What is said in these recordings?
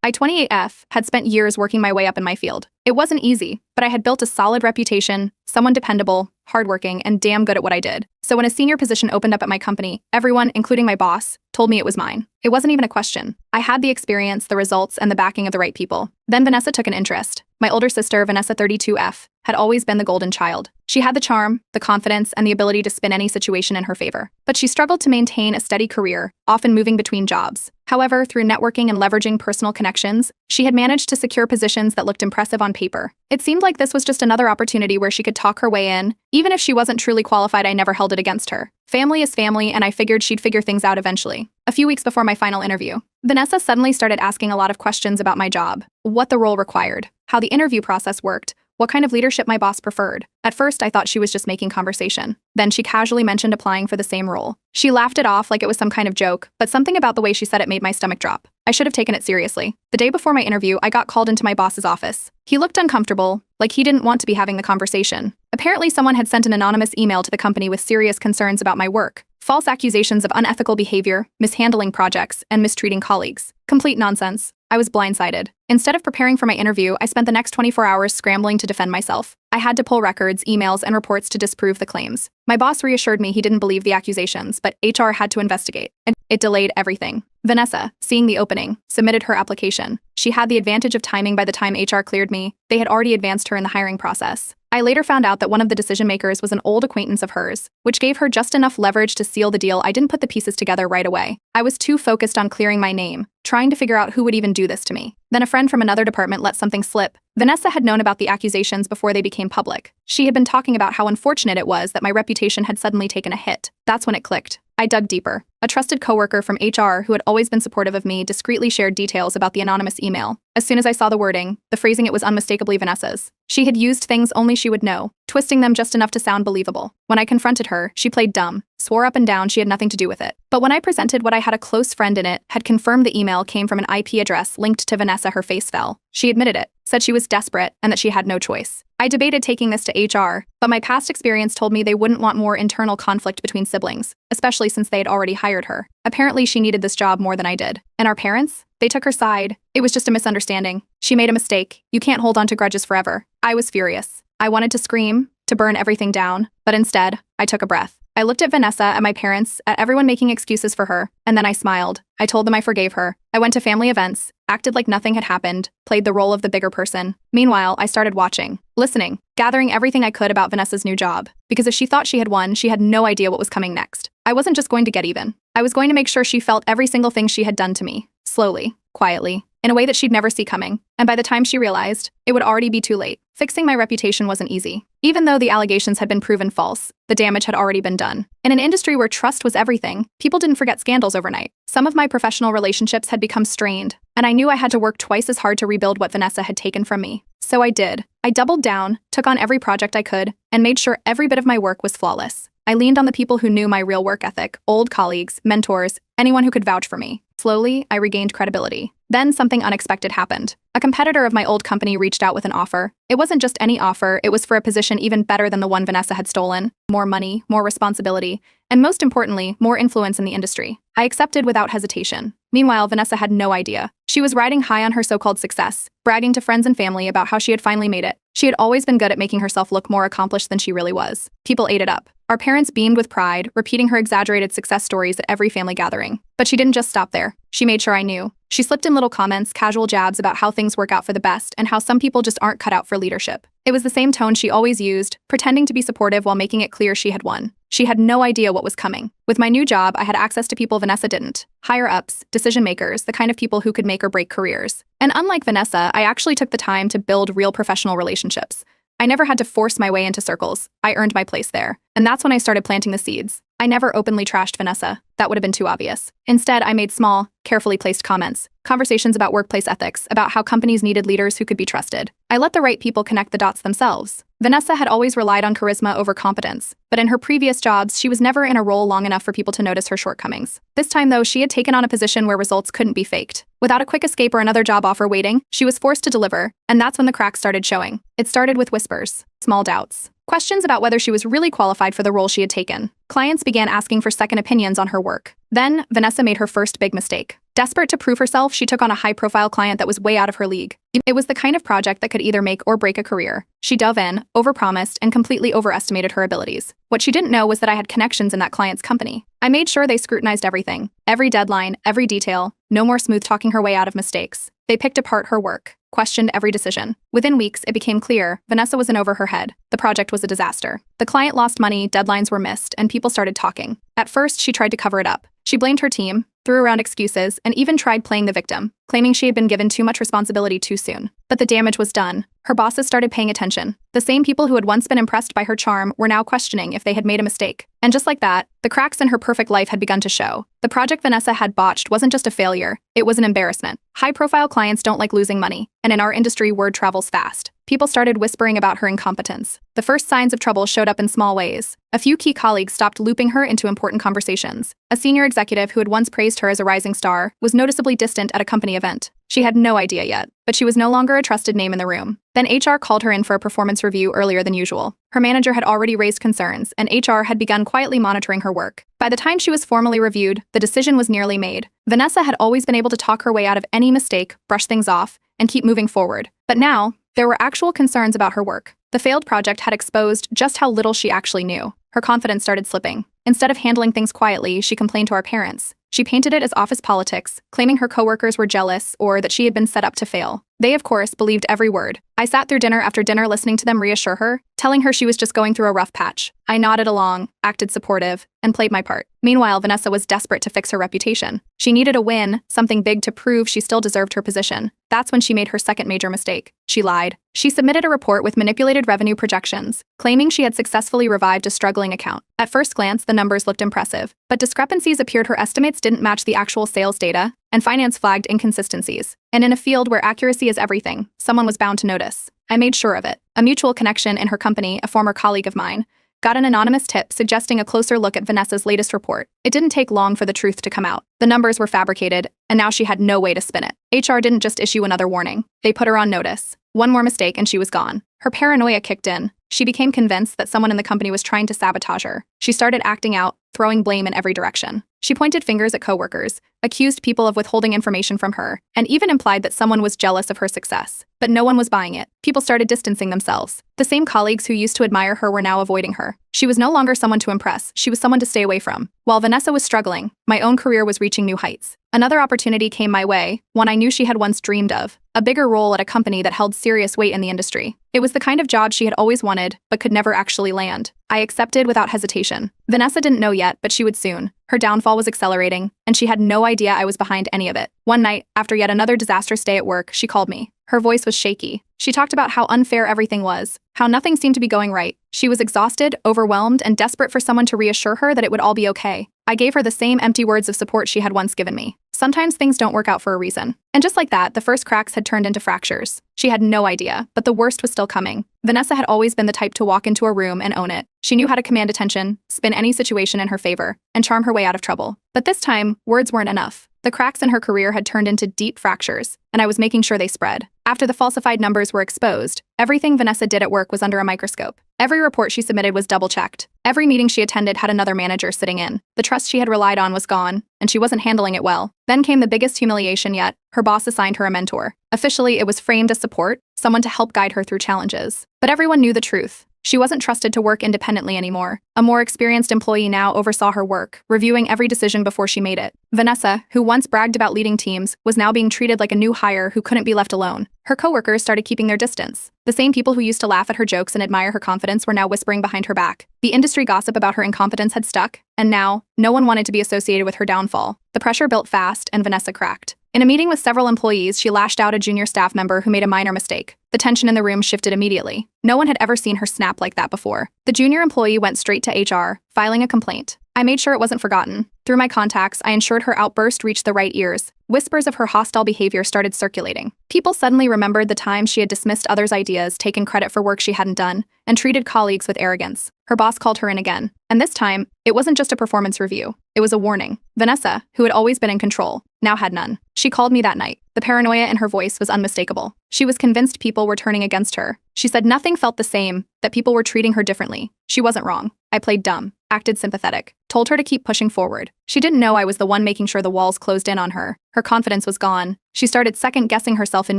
I, 28F, had spent years working my way up in my field. It wasn't easy, but I had built a solid reputation, someone dependable, hardworking, and damn good at what I did. So when a senior position opened up at my company, everyone, including my boss, told me it was mine. It wasn't even a question. I had the experience, the results, and the backing of the right people. Then Vanessa took an interest. My older sister, Vanessa 32F, had always been the golden child. She had the charm, the confidence, and the ability to spin any situation in her favor. But she struggled to maintain a steady career, often moving between jobs. However, through networking and leveraging personal connections, she had managed to secure positions that looked impressive on paper. It seemed like this was just another opportunity where she could talk her way in. Even if she wasn't truly qualified, I never held it against her. Family is family, and I figured she'd figure things out eventually. A few weeks before my final interview, Vanessa suddenly started asking a lot of questions about my job, what the role required, how the interview process worked, what kind of leadership my boss preferred. At first, I thought she was just making conversation. Then she casually mentioned applying for the same role. She laughed it off like it was some kind of joke, but something about the way she said it made my stomach drop. I should have taken it seriously. The day before my interview, I got called into my boss's office. He looked uncomfortable, like he didn't want to be having the conversation. Apparently, someone had sent an anonymous email to the company with serious concerns about my work. False accusations of unethical behavior, mishandling projects, and mistreating colleagues. Complete nonsense. I was blindsided. Instead of preparing for my interview, I spent the next 24 hours scrambling to defend myself. I had to pull records, emails, and reports to disprove the claims. My boss reassured me he didn't believe the accusations, but HR had to investigate, and it delayed everything. Vanessa, seeing the opening, submitted her application. She had the advantage of timing. By the time HR cleared me, they had already advanced her in the hiring process. I later found out that one of the decision makers was an old acquaintance of hers, which gave her just enough leverage to seal the deal. I didn't put the pieces together right away. I was too focused on clearing my name, trying to figure out who would even do this to me. Then a friend from another department let something slip. Vanessa had known about the accusations before they became public. She had been talking about how unfortunate it was that my reputation had suddenly taken a hit. That's when it clicked. I dug deeper. A trusted coworker from HR who had always been supportive of me discreetly shared details about the anonymous email. As soon as I saw the wording, the phrasing, it was unmistakably Vanessa's. She had used things only she would know, twisting them just enough to sound believable. When I confronted her, she played dumb, swore up and down she had nothing to do with it. But when I presented what I had a close friend in it, had confirmed the email came from an IP address linked to Vanessa, her face fell. She admitted it, said she was desperate, and that she had no choice. I debated taking this to HR, but my past experience told me they wouldn't want more internal conflict between siblings, especially since they had already hired her. Apparently, she needed this job more than I did. And our parents? They took her side. It was just a misunderstanding. She made a mistake. You can't hold on to grudges forever. I was furious. I wanted to scream, to burn everything down, but instead, I took a breath. I looked at Vanessa, at my parents, at everyone making excuses for her, and then I smiled. I told them I forgave her. I went to family events, acted like nothing had happened, played the role of the bigger person. Meanwhile, I started watching, listening, gathering everything I could about Vanessa's new job. Because if she thought she had won, she had no idea what was coming next. I wasn't just going to get even. I was going to make sure she felt every single thing she had done to me, slowly, quietly, in a way that she'd never see coming. And by the time she realized, it would already be too late. Fixing my reputation wasn't easy. Even though the allegations had been proven false, the damage had already been done. In an industry where trust was everything, people didn't forget scandals overnight. Some of my professional relationships had become strained, and I knew I had to work twice as hard to rebuild what Vanessa had taken from me. So I did. I doubled down, took on every project I could, and made sure every bit of my work was flawless. I leaned on the people who knew my real work ethic, old colleagues, mentors, anyone who could vouch for me. Slowly, I regained credibility. Then something unexpected happened. A competitor of my old company reached out with an offer. It wasn't just any offer, it was for a position even better than the one Vanessa had stolen. More money, more responsibility, and most importantly, more influence in the industry. I accepted without hesitation. Meanwhile, Vanessa had no idea. She was riding high on her so-called success, bragging to friends and family about how she had finally made it. She had always been good at making herself look more accomplished than she really was. People ate it up. Our parents beamed with pride, repeating her exaggerated success stories at every family gathering. But she didn't just stop there. She made sure I knew. She slipped in little comments, casual jabs about how things work out for the best and how some people just aren't cut out for leadership. It was the same tone she always used, pretending to be supportive while making it clear she had won. She had no idea what was coming. With my new job, I had access to people Vanessa didn't. Higher-ups, decision-makers, the kind of people who could make or break careers. And unlike Vanessa, I actually took the time to build real professional relationships. I never had to force my way into circles. I earned my place there. And that's when I started planting the seeds. I never openly trashed Vanessa. That would have been too obvious. Instead, I made small, carefully placed comments, conversations about workplace ethics, about how companies needed leaders who could be trusted. I let the right people connect the dots themselves. Vanessa had always relied on charisma over competence, but in her previous jobs, she was never in a role long enough for people to notice her shortcomings. This time, though, she had taken on a position where results couldn't be faked. Without a quick escape or another job offer waiting, she was forced to deliver, and that's when the cracks started showing. It started with whispers, small doubts, questions about whether she was really qualified for the role she had taken. Clients began asking for second opinions on her work. Then, Vanessa made her first big mistake. Desperate to prove herself, she took on a high-profile client that was way out of her league. It was the kind of project that could either make or break a career. She dove in, overpromised, and completely overestimated her abilities. What she didn't know was that I had connections in that client's company. I made sure they scrutinized everything, every deadline, every detail, no more smooth-talking her way out of mistakes. They picked apart her work, questioned every decision. Within weeks, it became clear Vanessa was in over her head. The project was a disaster. The client lost money, deadlines were missed, and people started talking. At first, she tried to cover it up. She blamed her team, threw around excuses, and even tried playing the victim, claiming she had been given too much responsibility too soon. But the damage was done. Her bosses started paying attention. The same people who had once been impressed by her charm were now questioning if they had made a mistake. And just like that, the cracks in her perfect life had begun to show. The project Vanessa had botched wasn't just a failure, it was an embarrassment. High-profile clients don't like losing money, and in our industry, word travels fast. People started whispering about her incompetence. The first signs of trouble showed up in small ways. A few key colleagues stopped looping her into important conversations. A senior executive who had once praised her as a rising star was noticeably distant at a company event. She had no idea yet, but she was no longer a trusted name in the room. Then HR called her in for a performance review earlier than usual. Her manager had already raised concerns, and HR had begun quietly monitoring her work. By the time she was formally reviewed, the decision was nearly made. Vanessa had always been able to talk her way out of any mistake, brush things off, and keep moving forward. But now, there were actual concerns about her work. The failed project had exposed just how little she actually knew. Her confidence started slipping. Instead of handling things quietly, she complained to our parents. She painted it as office politics, claiming her coworkers were jealous or that she had been set up to fail. They, of course, believed every word. I sat through dinner after dinner listening to them reassure her, telling her she was just going through a rough patch. I nodded along, acted supportive, and played my part. Meanwhile, Vanessa was desperate to fix her reputation. She needed a win, something big to prove she still deserved her position. That's when she made her second major mistake. She lied. She submitted a report with manipulated revenue projections, claiming she had successfully revived a struggling account. At first glance, the numbers looked impressive, but discrepancies appeared. Her estimates didn't match the actual sales data, and finance flagged inconsistencies. And in a field where accuracy is everything, someone was bound to notice. I made sure of it. A mutual connection in her company, a former colleague of mine, got an anonymous tip suggesting a closer look at Vanessa's latest report. It didn't take long for the truth to come out. The numbers were fabricated, and now she had no way to spin it. HR didn't just issue another warning. They put her on notice. One more mistake and she was gone. Her paranoia kicked in. She became convinced that someone in the company was trying to sabotage her. She started acting out, throwing blame in every direction. She pointed fingers at coworkers, accused people of withholding information from her, and even implied that someone was jealous of her success. But no one was buying it. People started distancing themselves. The same colleagues who used to admire her were now avoiding her. She was no longer someone to impress, she was someone to stay away from. While Vanessa was struggling, my own career was reaching new heights. Another opportunity came my way, one I knew she had once dreamed of, a bigger role at a company that held serious weight in the industry. It was the kind of job she had always wanted, but could never actually land. I accepted without hesitation. Vanessa didn't know yet, but she would soon. Her downfall was accelerating, and she had no idea I was behind any of it. One night, after yet another disastrous day at work, she called me. Her voice was shaky. She talked about how unfair everything was, how nothing seemed to be going right. She was exhausted, overwhelmed, and desperate for someone to reassure her that it would all be okay. I gave her the same empty words of support she had once given me. Sometimes things don't work out for a reason. And just like that, the first cracks had turned into fractures. She had no idea, but the worst was still coming. Vanessa had always been the type to walk into a room and own it. She knew how to command attention, spin any situation in her favor, and charm her way out of trouble. But this time, words weren't enough. The cracks in her career had turned into deep fractures, and I was making sure they spread. After the falsified numbers were exposed, everything Vanessa did at work was under a microscope. Every report she submitted was double-checked. Every meeting she attended had another manager sitting in. The trust she had relied on was gone, and she wasn't handling it well. Then came the biggest humiliation yet. Her boss assigned her a mentor. Officially, it was framed as support, someone to help guide her through challenges. But everyone knew the truth. She wasn't trusted to work independently anymore. A more experienced employee now oversaw her work, reviewing every decision before she made it. Vanessa, who once bragged about leading teams, was now being treated like a new hire who couldn't be left alone. Her coworkers started keeping their distance. The same people who used to laugh at her jokes and admire her confidence were now whispering behind her back. The industry gossip about her incompetence had stuck, and now, no one wanted to be associated with her downfall. The pressure built fast, and Vanessa cracked. In a meeting with several employees, she lashed out a junior staff member who made a minor mistake. The tension in the room shifted immediately. No one had ever seen her snap like that before. The junior employee went straight to HR, filing a complaint. I made sure it wasn't forgotten. Through my contacts, I ensured her outburst reached the right ears. Whispers of her hostile behavior started circulating. People suddenly remembered the time she had dismissed others' ideas, taken credit for work she hadn't done, and treated colleagues with arrogance. Her boss called her in again. And this time, it wasn't just a performance review. It was a warning. Vanessa, who had always been in control, now had none. She called me that night. The paranoia in her voice was unmistakable. She was convinced people were turning against her. She said nothing felt the same, that people were treating her differently. She wasn't wrong. I played dumb. acted sympathetic, told her to keep pushing forward. She didn't know I was the one making sure the walls closed in on her. Her confidence was gone. She started second-guessing herself in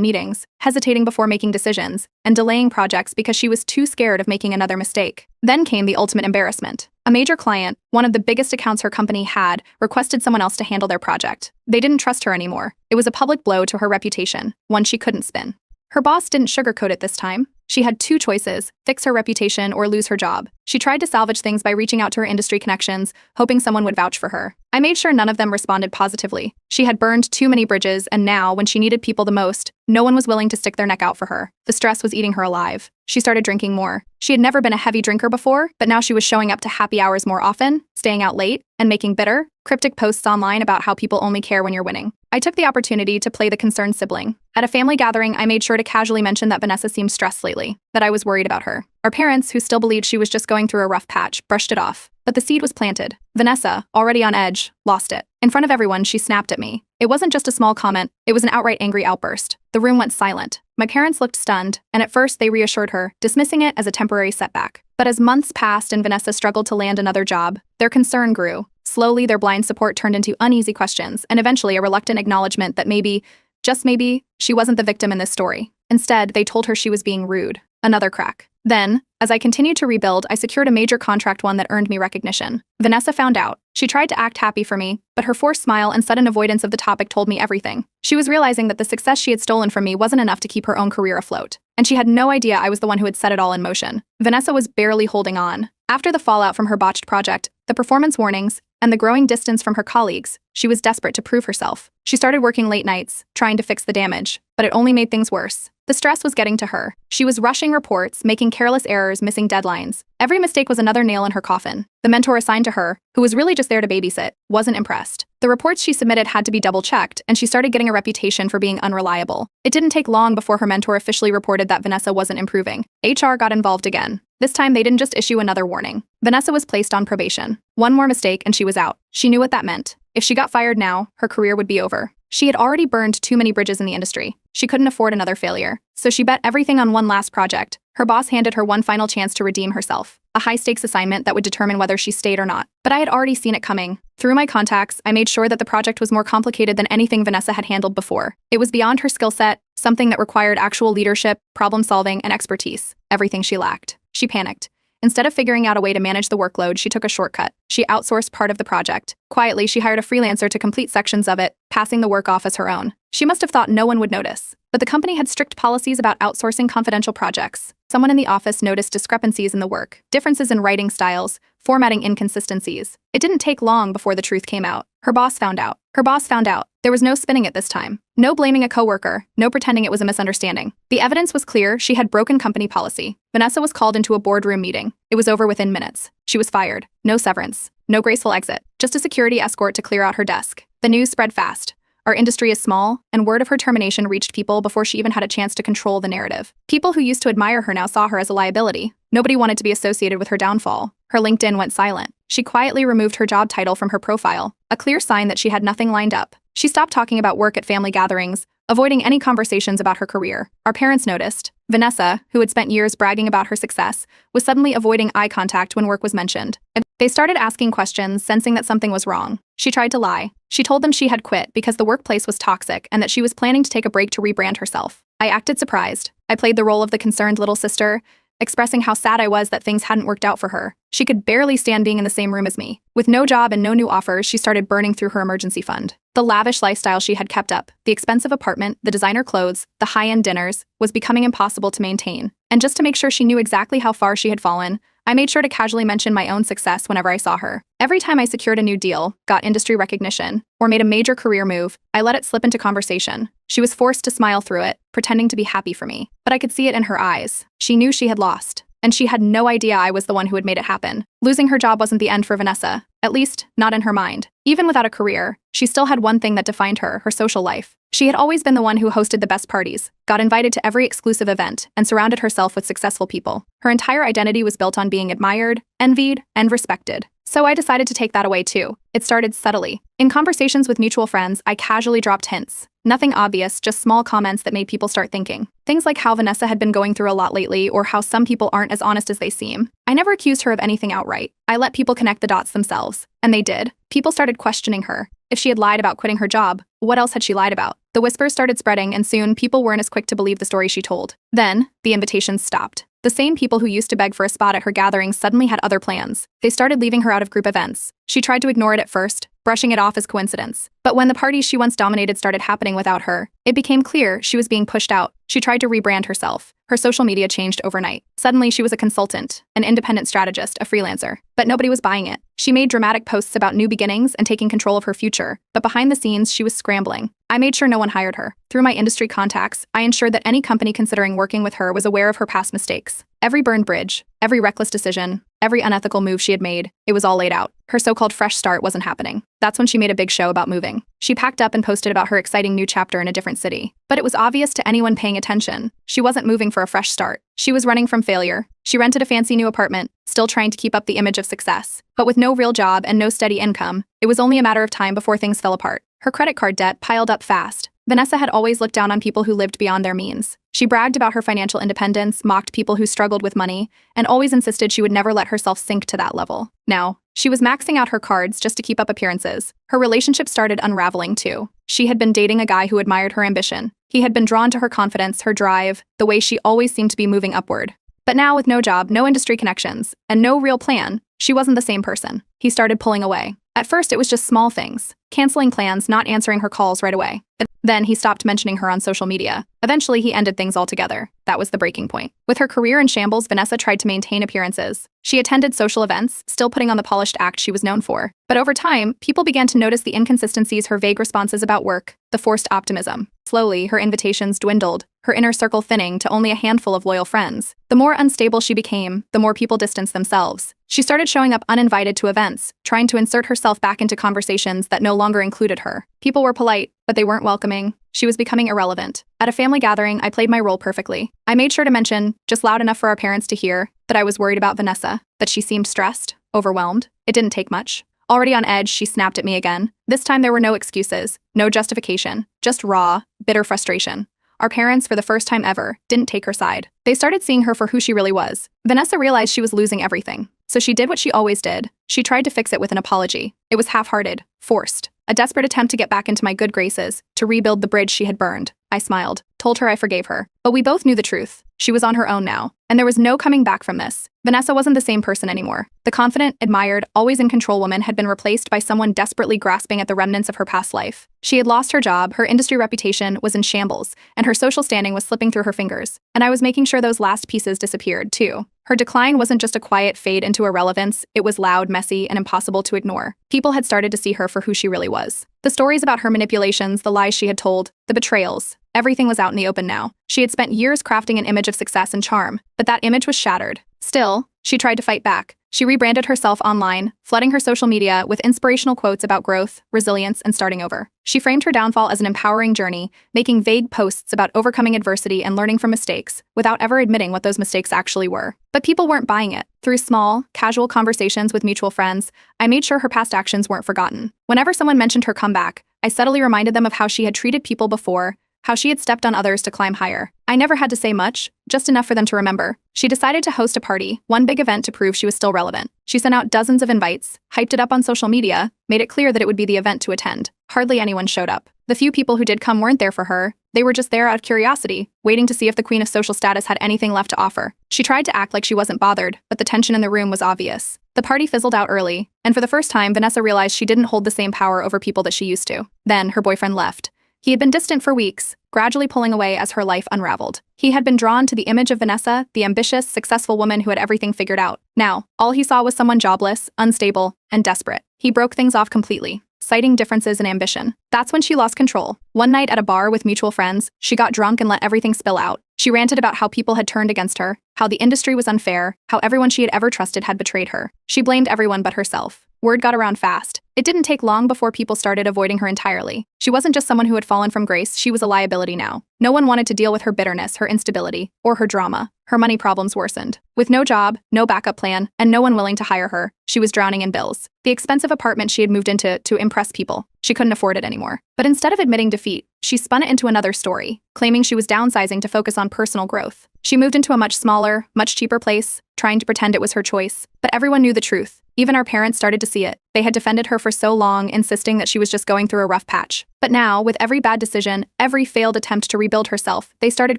meetings, hesitating before making decisions, and delaying projects because she was too scared of making another mistake. Then came the ultimate embarrassment. A major client, one of the biggest accounts her company had, requested someone else to handle their project. They didn't trust her anymore. It was a public blow to her reputation, one she couldn't spin. Her boss didn't sugarcoat it this time. She had two choices: fix her reputation or lose her job. She tried to salvage things by reaching out to her industry connections, hoping someone would vouch for her. I made sure none of them responded positively. She had burned too many bridges, and now, when she needed people the most, no one was willing to stick their neck out for her. The stress was eating her alive. She started drinking more. She had never been a heavy drinker before, but now she was showing up to happy hours more often, staying out late, and making bitter, cryptic posts online about how people only care when you're winning. I took the opportunity to play the concerned sibling. At a family gathering, I made sure to casually mention that Vanessa seemed stressed lately, that I was worried about her. Our parents, who still believed she was just going through a rough patch, brushed it off. But the seed was planted. Vanessa, already on edge, lost it. In front of everyone, she snapped at me. It wasn't just a small comment, it was an outright angry outburst. The room went silent. My parents looked stunned, and at first they reassured her, dismissing it as a temporary setback. But as months passed and Vanessa struggled to land another job, their concern grew. Slowly, their blind support turned into uneasy questions, and eventually a reluctant acknowledgement that maybe, just maybe, she wasn't the victim in this story. Instead, they told her she was being rude. Another crack. Then, as I continued to rebuild, I secured a major contract, one that earned me recognition. Vanessa found out. She tried to act happy for me, but her forced smile and sudden avoidance of the topic told me everything. She was realizing that the success she had stolen from me wasn't enough to keep her own career afloat. And she had no idea I was the one who had set it all in motion. Vanessa was barely holding on. After the fallout from her botched project, the performance warnings, and the growing distance from her colleagues, she was desperate to prove herself. She started working late nights, trying to fix the damage, but it only made things worse. The stress was getting to her. She was rushing reports, making careless errors, missing deadlines. Every mistake was another nail in her coffin. The mentor assigned to her, who was really just there to babysit, wasn't impressed. The reports she submitted had to be double-checked, and she started getting a reputation for being unreliable. It didn't take long before her mentor officially reported that Vanessa wasn't improving. HR got involved again. This time, they didn't just issue another warning. Vanessa was placed on probation. One more mistake and she was out. She knew what that meant. If she got fired now, her career would be over. She had already burned too many bridges in the industry. She couldn't afford another failure. So she bet everything on one last project. Her boss handed her one final chance to redeem herself. A high-stakes assignment that would determine whether she stayed or not. But I had already seen it coming. Through my contacts, I made sure that the project was more complicated than anything Vanessa had handled before. It was beyond her skill set, something that required actual leadership, problem-solving, and expertise. Everything she lacked. She panicked. Instead of figuring out a way to manage the workload, she took a shortcut. She outsourced part of the project. Quietly, she hired a freelancer to complete sections of it, passing the work off as her own. She must have thought no one would notice. But the company had strict policies about outsourcing confidential projects. Someone in the office noticed discrepancies in the work, differences in writing styles, formatting inconsistencies. It didn't take long before the truth came out. Her boss found out. Her boss found out. There was no spinning it this time. No blaming a coworker, no pretending it was a misunderstanding. The evidence was clear. She had broken company policy. Vanessa was called into a boardroom meeting. It was over within minutes. She was fired. No severance. No graceful exit. Just a security escort to clear out her desk. The news spread fast. Our industry is small, and word of her termination reached people before she even had a chance to control the narrative. People who used to admire her now saw her as a liability. Nobody wanted to be associated with her downfall. Her LinkedIn went silent. She quietly removed her job title from her profile, a clear sign that she had nothing lined up. She stopped talking about work at family gatherings, avoiding any conversations about her career. Our parents noticed. Vanessa, who had spent years bragging about her success, was suddenly avoiding eye contact when work was mentioned. They started asking questions, sensing that something was wrong. She tried to lie. She told them she had quit because the workplace was toxic and that she was planning to take a break to rebrand herself. I acted surprised. I played the role of the concerned little sister, expressing how sad I was that things hadn't worked out for her. She could barely stand being in the same room as me. With no job and no new offers, she started burning through her emergency fund. The lavish lifestyle she had kept up, the expensive apartment, the designer clothes, the high-end dinners, was becoming impossible to maintain. And just to make sure she knew exactly how far she had fallen, I made sure to casually mention my own success whenever I saw her. Every time I secured a new deal, got industry recognition, or made a major career move, I let it slip into conversation. She was forced to smile through it, pretending to be happy for me. But I could see it in her eyes. She knew she had lost. And she had no idea I was the one who had made it happen. Losing her job wasn't the end for Vanessa, at least, not in her mind. Even without a career, she still had one thing that defined her, her social life. She had always been the one who hosted the best parties, got invited to every exclusive event, and surrounded herself with successful people. Her entire identity was built on being admired, envied, and respected. So I decided to take that away too. It started subtly. In conversations with mutual friends, I casually dropped hints. Nothing obvious, just small comments that made people start thinking. Things like how Vanessa had been going through a lot lately or how some people aren't as honest as they seem. I never accused her of anything outright. I let people connect the dots themselves. And they did. People started questioning her. If she had lied about quitting her job, what else had she lied about? The whispers started spreading, and soon people weren't as quick to believe the story she told. Then, the invitations stopped. The same people who used to beg for a spot at her gatherings suddenly had other plans. They started leaving her out of group events. She tried to ignore it at first, brushing it off as coincidence. But when the parties she once dominated started happening without her, it became clear she was being pushed out. She tried to rebrand herself. Her social media changed overnight. Suddenly, she was a consultant, an independent strategist, a freelancer. But nobody was buying it. She made dramatic posts about new beginnings and taking control of her future. But behind the scenes, she was scrambling. I made sure no one hired her. Through my industry contacts, I ensured that any company considering working with her was aware of her past mistakes. Every burned bridge, every reckless decision, every unethical move she had made, it was all laid out. Her so-called fresh start wasn't happening. That's when she made a big show about moving. She packed up and posted about her exciting new chapter in a different city. But it was obvious to anyone paying attention. She wasn't moving for a fresh start. She was running from failure. She rented a fancy new apartment, still trying to keep up the image of success. But with no real job and no steady income, it was only a matter of time before things fell apart. Her credit card debt piled up fast. Vanessa had always looked down on people who lived beyond their means. She bragged about her financial independence, mocked people who struggled with money, and always insisted she would never let herself sink to that level. Now, she was maxing out her cards just to keep up appearances. Her relationship started unraveling too. She had been dating a guy who admired her ambition. He had been drawn to her confidence, her drive, the way she always seemed to be moving upward. But now, with no job, no industry connections, and no real plan, she wasn't the same person. He started pulling away. At first, it was just small things. Canceling plans, not answering her calls right away. Then he stopped mentioning her on social media. Eventually, he ended things altogether. That was the breaking point. With her career in shambles, Vanessa tried to maintain appearances. She attended social events, still putting on the polished act she was known for. But over time, people began to notice the inconsistencies, her vague responses about work, the forced optimism. Slowly, her invitations dwindled, her inner circle thinning to only a handful of loyal friends. The more unstable she became, the more people distanced themselves. She started showing up uninvited to events, trying to insert herself back into conversations that no longer included her. People were polite, but they weren't welcoming. She was becoming irrelevant. At a family gathering, I played my role perfectly. I made sure to mention, just loud enough for our parents to hear, that I was worried about Vanessa, that she seemed stressed, overwhelmed. It didn't take much. Already on edge, she snapped at me again. This time there were no excuses, no justification, just raw, bitter frustration. Our parents, for the first time ever, didn't take her side. They started seeing her for who she really was. Vanessa realized she was losing everything. So she did what she always did. She tried to fix it with an apology. It was half-hearted, forced. A desperate attempt to get back into my good graces, to rebuild the bridge she had burned. I smiled, told her I forgave her. But we both knew the truth. She was on her own now, and there was no coming back from this. Vanessa wasn't the same person anymore. The confident, admired, always in control woman had been replaced by someone desperately grasping at the remnants of her past life. She had lost her job, her industry reputation was in shambles, and her social standing was slipping through her fingers. And I was making sure those last pieces disappeared, too. Her decline wasn't just a quiet fade into irrelevance, it was loud, messy, and impossible to ignore. People had started to see her for who she really was. The stories about her manipulations, the lies she had told, the betrayals, everything was out in the open now. She had spent years crafting an image of success and charm, but that image was shattered. Still, she tried to fight back. She rebranded herself online, flooding her social media with inspirational quotes about growth, resilience, and starting over. She framed her downfall as an empowering journey, making vague posts about overcoming adversity and learning from mistakes, without ever admitting what those mistakes actually were. But people weren't buying it. Through small, casual conversations with mutual friends, I made sure her past actions weren't forgotten. Whenever someone mentioned her comeback, I subtly reminded them of how she had treated people before, how she had stepped on others to climb higher. I never had to say much, just enough for them to remember. She decided to host a party, one big event to prove she was still relevant. She sent out dozens of invites, hyped it up on social media, made it clear that it would be the event to attend. Hardly anyone showed up. The few people who did come weren't there for her. They were just there out of curiosity, waiting to see if the queen of social status had anything left to offer. She tried to act like she wasn't bothered, but the tension in the room was obvious. The party fizzled out early, and for the first time, Vanessa realized she didn't hold the same power over people that she used to. Then, her boyfriend left. He had been distant for weeks, gradually pulling away as her life unraveled. He had been drawn to the image of Vanessa, the ambitious, successful woman who had everything figured out. Now, all he saw was someone jobless, unstable, and desperate. He broke things off completely, citing differences in ambition. That's when she lost control. One night at a bar with mutual friends, she got drunk and let everything spill out. She ranted about how people had turned against her, how the industry was unfair, how everyone she had ever trusted had betrayed her. She blamed everyone but herself. Word got around fast. It didn't take long before people started avoiding her entirely. She wasn't just someone who had fallen from grace, she was a liability now. No one wanted to deal with her bitterness, her instability, or her drama. Her money problems worsened. With no job, no backup plan, and no one willing to hire her, she was drowning in bills. The expensive apartment she had moved into to impress people, she couldn't afford it anymore. But instead of admitting defeat, she spun it into another story, claiming she was downsizing to focus on personal growth. She moved into a much smaller, much cheaper place, trying to pretend it was her choice. But everyone knew the truth. Even our parents started to see it. They had defended her for so long, insisting that she was just going through a rough patch. But now, with every bad decision, every failed attempt to rebuild herself, they started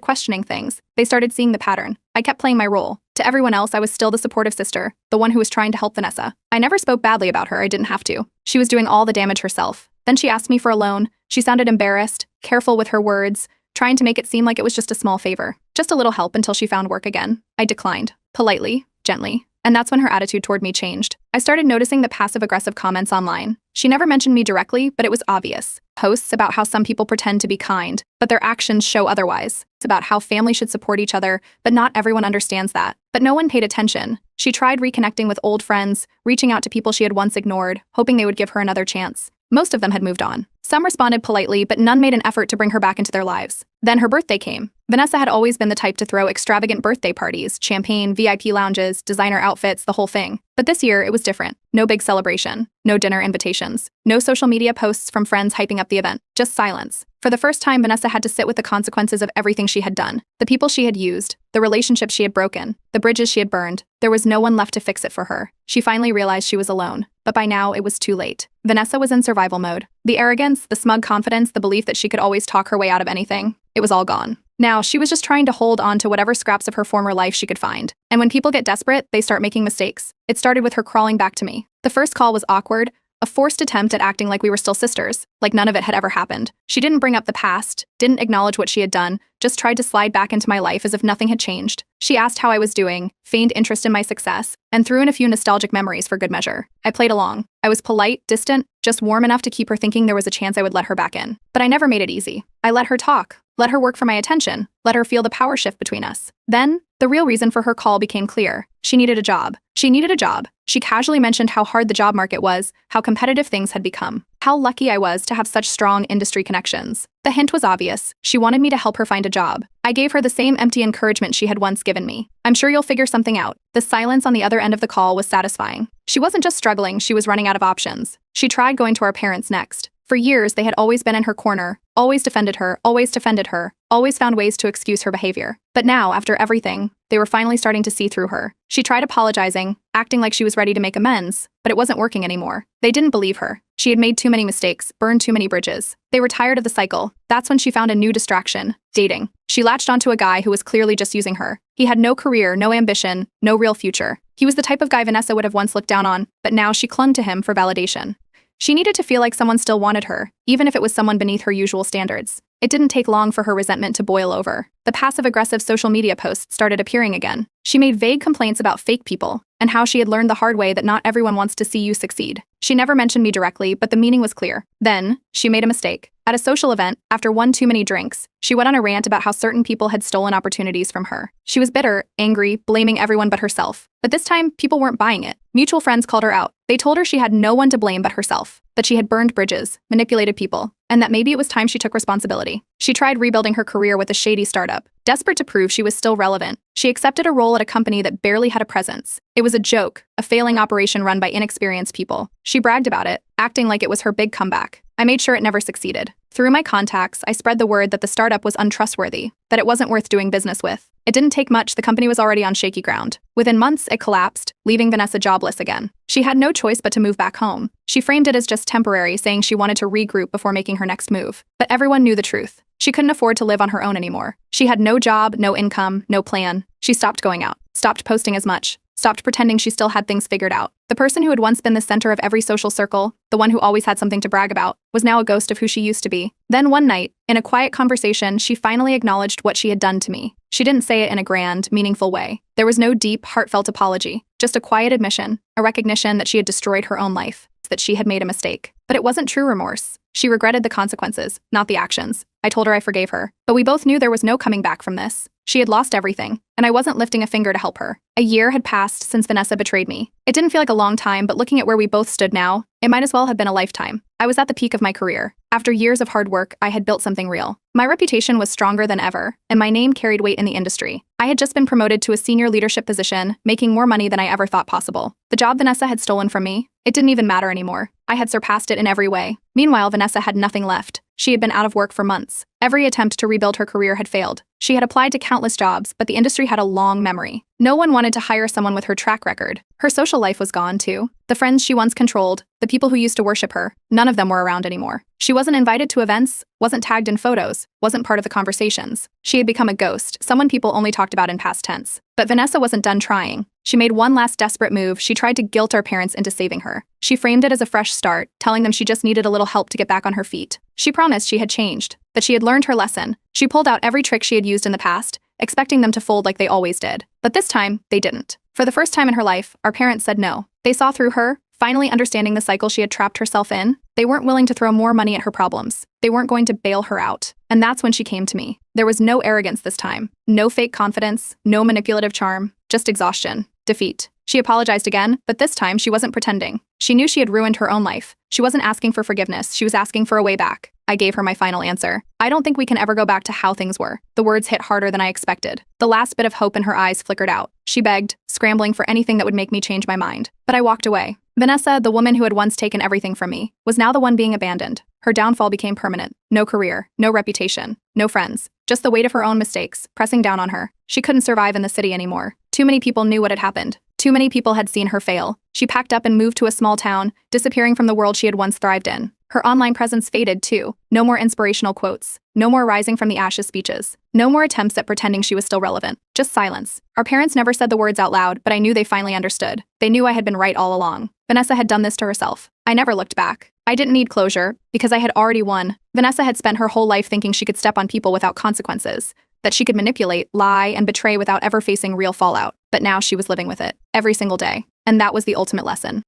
questioning things. They started seeing the pattern. I kept playing my role. To everyone else, I was still the supportive sister, the one who was trying to help Vanessa. I never spoke badly about her, I didn't have to. She was doing all the damage herself. Then she asked me for a loan. She sounded embarrassed, careful with her words, trying to make it seem like it was just a small favor. Just a little help until she found work again. I declined. Politely, gently. And that's when her attitude toward me changed. I started noticing the passive-aggressive comments online. She never mentioned me directly, but it was obvious. Posts about how some people pretend to be kind, but their actions show otherwise. It's about how family should support each other, but not everyone understands that. But no one paid attention. She tried reconnecting with old friends, reaching out to people she had once ignored, hoping they would give her another chance. Most of them had moved on. Some responded politely, but none made an effort to bring her back into their lives. Then her birthday came. Vanessa had always been the type to throw extravagant birthday parties, champagne, VIP lounges, designer outfits, the whole thing. But this year, it was different. No big celebration, no dinner invitations, no social media posts from friends hyping up the event, just silence. For the first time, Vanessa had to sit with the consequences of everything she had done, the people she had used, the relationships she had broken, the bridges she had burned. There was no one left to fix it for her. She finally realized she was alone, but by now it was too late. Vanessa was in survival mode. The arrogance, the smug confidence, the belief that she could always talk her way out of anything, it was all gone. Now, she was just trying to hold on to whatever scraps of her former life she could find. And when people get desperate, they start making mistakes. It started with her crawling back to me. The first call was awkward, a forced attempt at acting like we were still sisters, like none of it had ever happened. She didn't bring up the past, didn't acknowledge what she had done, just tried to slide back into my life as if nothing had changed. She asked how I was doing, feigned interest in my success, and threw in a few nostalgic memories for good measure. I played along. I was polite, distant, just warm enough to keep her thinking there was a chance I would let her back in. But I never made it easy. I let her talk, let her work for my attention, let her feel the power shift between us. Then, the real reason for her call became clear. She needed a job. She needed a job. She casually mentioned how hard the job market was, how competitive things had become, how lucky I was to have such strong industry connections. The hint was obvious. She wanted me to help her find a job. I gave her the same empty encouragement she had once given me. I'm sure you'll figure something out. The silence on the other end of the call was satisfying. She wasn't just struggling, she was running out of options. She tried going to our parents next. For years, they had always been in her corner, always defended her, always defended her, always found ways to excuse her behavior. But now, after everything, they were finally starting to see through her. She tried apologizing, acting like she was ready to make amends, but it wasn't working anymore. They didn't believe her. She had made too many mistakes, burned too many bridges. They were tired of the cycle. That's when she found a new distraction: dating. She latched onto a guy who was clearly just using her. He had no career, no ambition, no real future. He was the type of guy Vanessa would have once looked down on, but now she clung to him for validation. She needed to feel like someone still wanted her, even if it was someone beneath her usual standards. It didn't take long for her resentment to boil over. The passive-aggressive social media posts started appearing again. She made vague complaints about fake people, and how she had learned the hard way that not everyone wants to see you succeed. She never mentioned me directly, but the meaning was clear. Then, she made a mistake. At a social event, after one too many drinks, she went on a rant about how certain people had stolen opportunities from her. She was bitter, angry, blaming everyone but herself. But this time, people weren't buying it. Mutual friends called her out. They told her she had no one to blame but herself, that she had burned bridges, manipulated people, and that maybe it was time she took responsibility. She tried rebuilding her career with a shady startup. Desperate to prove she was still relevant, she accepted a role at a company that barely had a presence. It was a joke, a failing operation run by inexperienced people. She bragged about it, acting like it was her big comeback. I made sure it never succeeded. Through my contacts, I spread the word that the startup was untrustworthy, that it wasn't worth doing business with. It didn't take much, the company was already on shaky ground. Within months, it collapsed, leaving Vanessa jobless again. She had no choice but to move back home. She framed it as just temporary, saying she wanted to regroup before making her next move. But everyone knew the truth. She couldn't afford to live on her own anymore. She had no job, no income, no plan. She stopped going out, stopped posting as much, stopped pretending she still had things figured out. The person who had once been the center of every social circle, the one who always had something to brag about, was now a ghost of who she used to be. Then one night, in a quiet conversation, she finally acknowledged what she had done to me. She didn't say it in a grand, meaningful way. There was no deep, heartfelt apology, just a quiet admission, a recognition that she had destroyed her own life, that she had made a mistake. But it wasn't true remorse. She regretted the consequences, not the actions. I told her I forgave her, but we both knew there was no coming back from this. She had lost everything, and I wasn't lifting a finger to help her. A year had passed since Vanessa betrayed me. It didn't feel like a long time, but looking at where we both stood now, it might as well have been a lifetime. I was at the peak of my career. After years of hard work, I had built something real. My reputation was stronger than ever, and my name carried weight in the industry. I had just been promoted to a senior leadership position, making more money than I ever thought possible. The job Vanessa had stolen from me, it didn't even matter anymore. I had surpassed it in every way. Meanwhile, Vanessa had nothing left. She had been out of work for months. Every attempt to rebuild her career had failed. She had applied to countless jobs, but the industry had a long memory. No one wanted to hire someone with her track record. Her social life was gone, too. The friends she once controlled, the people who used to worship her, none of them were around anymore. She wasn't invited to events, wasn't tagged in photos, wasn't part of the conversations. She had become a ghost, someone people only talked about in past tense. But Vanessa wasn't done trying. She made one last desperate move. She tried to guilt our parents into saving her. She framed it as a fresh start, telling them she just needed a little help to get back on her feet. She promised she had changed, that she had learned her lesson. She pulled out every trick she had used in the past, expecting them to fold like they always did. But this time, they didn't. For the first time in her life, our parents said no. They saw through her, finally understanding the cycle she had trapped herself in. They weren't willing to throw more money at her problems. They weren't going to bail her out. And that's when she came to me. There was no arrogance this time. No fake confidence, no manipulative charm, just exhaustion, defeat. She apologized again, but this time she wasn't pretending. She knew she had ruined her own life. She wasn't asking for forgiveness, she was asking for a way back. I gave her my final answer. I don't think we can ever go back to how things were. The words hit harder than I expected. The last bit of hope in her eyes flickered out. She begged, scrambling for anything that would make me change my mind. But I walked away. Vanessa, the woman who had once taken everything from me, was now the one being abandoned. Her downfall became permanent. No career, no reputation, no friends. Just the weight of her own mistakes, pressing down on her. She couldn't survive in the city anymore. Too many people knew what had happened. Too many people had seen her fail. She packed up and moved to a small town, disappearing from the world she had once thrived in. Her online presence faded too. No more inspirational quotes. No more rising from the ashes speeches. No more attempts at pretending she was still relevant. Just silence. Our parents never said the words out loud, but I knew they finally understood. They knew I had been right all along. Vanessa had done this to herself. I never looked back. I didn't need closure, because I had already won. Vanessa had spent her whole life thinking she could step on people without consequences, that she could manipulate, lie, and betray without ever facing real fallout. But now she was living with it, every single day. And that was the ultimate lesson.